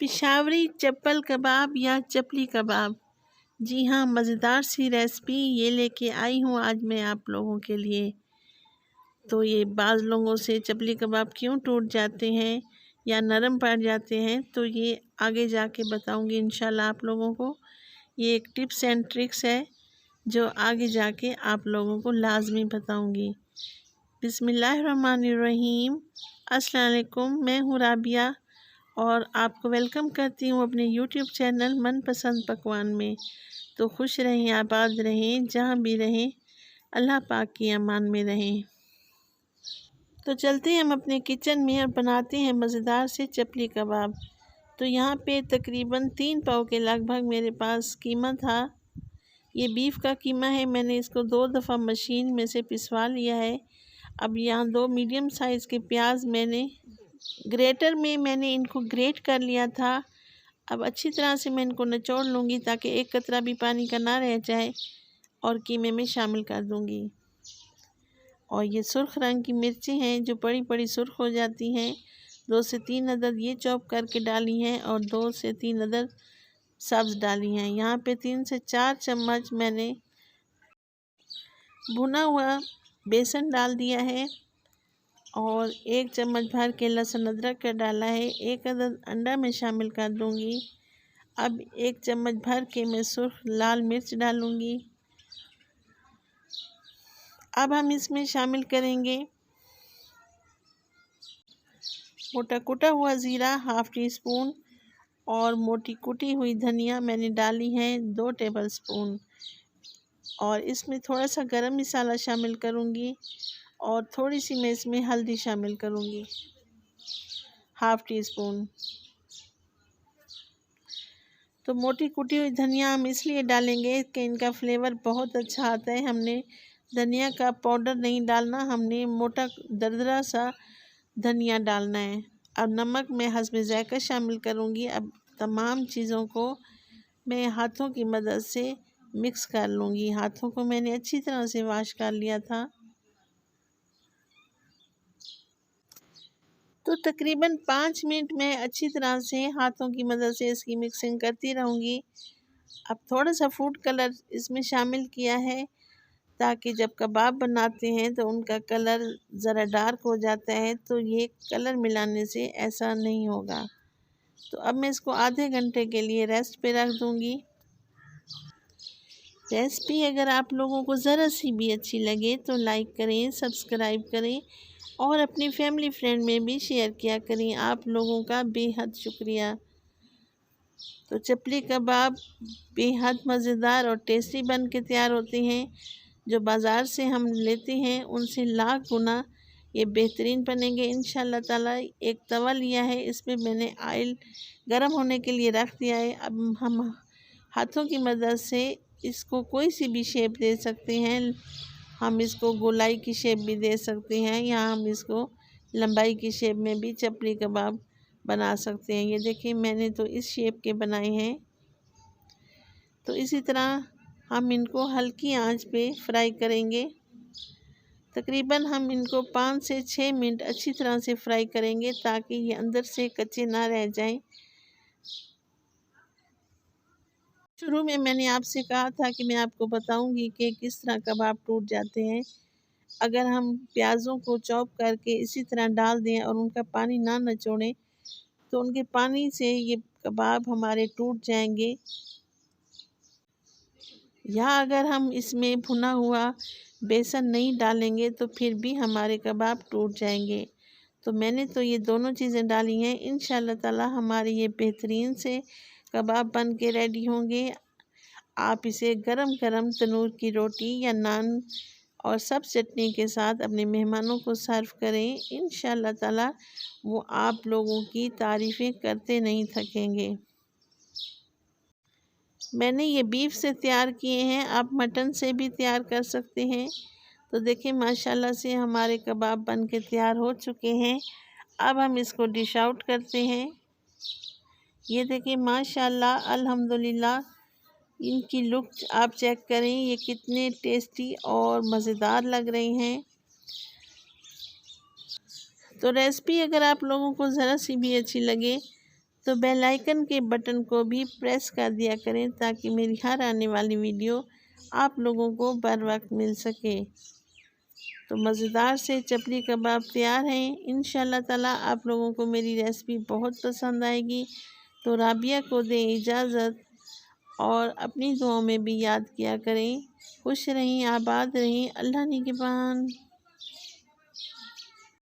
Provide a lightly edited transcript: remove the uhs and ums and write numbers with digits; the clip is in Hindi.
पिशावरी चप्पल कबाब या चपली कबाब। जी हाँ, मज़ेदार सी रेसिपी ये लेके आई हूँ आज मैं आप लोगों के लिए। तो ये बाज़ लोगों से चपली कबाब क्यों टूट जाते हैं या नरम पड़ जाते हैं, तो ये आगे जाके बताऊँगी इंशाल्लाह आप लोगों को। ये एक टिप्स एंड ट्रिक्स है जो आगे जाके आप लोगों को लाजमी बताऊँगी। बिस्मिल्लाहिर्रहमानिर्रहीम। अस्सलाम वालेकुम, मैं हूँ राबिया और आपको वेलकम करती हूँ अपने यूट्यूब चैनल मनपसंद पकवान में। तो खुश रहें, आबाद रहें, जहाँ भी रहें, अल्लाह पाक की अमान में रहें। तो चलते हैं हम अपने किचन में और बनाते हैं मज़ेदार से चपली कबाब। तो यहाँ पे तकरीबन 3 पाव के लगभग मेरे पास कीमा था। ये बीफ का कीमा है, मैंने इसको 2 दफ़ा मशीन में से पिसवा लिया है। अब यहाँ 2 मीडियम साइज़ के प्याज ग्रेटर में मैंने इनको ग्रेट कर लिया था। अब अच्छी तरह से मैं इनको निचोड़ लूँगी ताकि एक कतरा भी पानी का ना रह जाए और कीमे में शामिल कर दूँगी। और ये सुर्ख रंग की मिर्ची हैं जो बड़ी बड़ी सुर्ख हो जाती हैं, 2 से 3 अदद ये चॉप करके डाली हैं और 2 से 3 अदद सब्ज़ डाली हैं। यहाँ पे 3 से 4 चम्मच मैंने भुना हुआ बेसन डाल दिया है और 1 चम्मच भर के लहसुन अदरक का डाला है। 1 अदद अंडा मैं शामिल कर दूँगी। अब 1 चम्मच भर के मैं सुर्ख लाल मिर्च डालूँगी। अब हम इसमें शामिल करेंगे मोटा कुटा हुआ ज़ीरा हाफ़ टी स्पून और मोटी कुटी हुई धनिया मैंने डाली है 2 टेबल स्पून। और इसमें थोड़ा सा गरम मसाला शामिल करूँगी और थोड़ी सी मैं इसमें हल्दी शामिल करूँगी, हाफ़ टी स्पून। तो मोटी कुटी हुई धनिया हम इसलिए डालेंगे कि इनका फ्लेवर बहुत अच्छा आता है। हमने धनिया का पाउडर नहीं डालना, हमने मोटा दरदरा सा धनिया डालना है। अब नमक मैं हस्ब ज़ायक़ा शामिल करूँगी। अब तमाम चीज़ों को मैं हाथों की मदद से मिक्स कर लूँगी। हाथों को मैंने अच्छी तरह से वॉश कर लिया था। तो तकरीबन 5 मिनट में अच्छी तरह से हाथों की मदद से इसकी मिक्सिंग करती रहूँगी। अब थोड़ा सा फूड कलर इसमें शामिल किया है ताकि जब कबाब बनाते हैं तो उनका कलर ज़रा डार्क हो जाता है, तो ये कलर मिलाने से ऐसा नहीं होगा। तो अब मैं इसको आधे घंटे के लिए रेस्ट पे रख दूँगी। रेसिपी अगर आप लोगों को ज़रा सी भी अच्छी लगे तो लाइक करें, सब्सक्राइब करें और अपनी फैमिली फ्रेंड में भी शेयर किया करें। आप लोगों का बेहद शुक्रिया। तो चपली कबाब बेहद मज़ेदार और टेस्टी बन के तैयार होते हैं। जो बाज़ार से हम लेते हैं उनसे लाख गुना ये बेहतरीन बनेंगे इंशाल्लाह ताला। एक तवा लिया है, इसमें मैंने ऑयल गर्म होने के लिए रख दिया है। अब हम हाथों की मदद से इसको कोई सी भी शेप दे सकते हैं। हम इसको गोलाई की शेप भी दे सकते हैं या हम इसको लंबाई की शेप में भी चपली कबाब बना सकते हैं। ये देखिए मैंने तो इस शेप के बनाए हैं। तो इसी तरह हम इनको हल्की आंच पे फ्राई करेंगे। तकरीबन हम इनको 5 से 6 मिनट अच्छी तरह से फ्राई करेंगे ताकि ये अंदर से कच्चे ना रह जाएं। शुरू में मैंने आपसे कहा था कि मैं आपको बताऊंगी कि किस तरह कबाब टूट जाते हैं। अगर हम प्याज़ों को चॉप करके इसी तरह डाल दें और उनका पानी ना निचोड़ें तो उनके पानी से ये कबाब हमारे टूट जाएंगे। या अगर हम इसमें भुना हुआ बेसन नहीं डालेंगे तो फिर भी हमारे कबाब टूट जाएंगे। तो मैंने तो ये दोनों चीज़ें डाली हैं। इंशाल्लाह ताला हमारे ये बेहतरीन से कबाब बन के रेडी होंगे। आप इसे गरम गरम तंदूर की रोटी या नान और सब चटनी के साथ अपने मेहमानों को सर्व करें। इंशाल्लाह ताला वो आप लोगों की तारीफ़ें करते नहीं थकेंगे। मैंने ये बीफ से तैयार किए हैं, आप मटन से भी तैयार कर सकते हैं। तो देखिए माशाल्लाह से हमारे कबाब बन के तैयार हो चुके हैं। अब हम इसको डिश आउट करते हैं। ये देखिए माशाल्लाह अल्हम्दुलिल्लाह, इनकी लुक आप चेक करें, ये कितने टेस्टी और मज़ेदार लग रहे हैं। तो रेसिपी अगर आप लोगों को ज़रा सी भी अच्छी लगे तो बेल आइकन के बटन को भी प्रेस कर दिया करें ताकि मेरी हर आने वाली वीडियो आप लोगों को बर वक्त मिल सके। तो मज़ेदार से चपली कबाब तैयार हैं। इंशाल्लाह ताला आप लोगों को मेरी रेसिपी बहुत पसंद आएगी। तो राबिया को दें इजाज़त और अपनी दुआओं में भी याद किया करें। खुश रहें, आबाद रहें। अल्लाह निगहबान।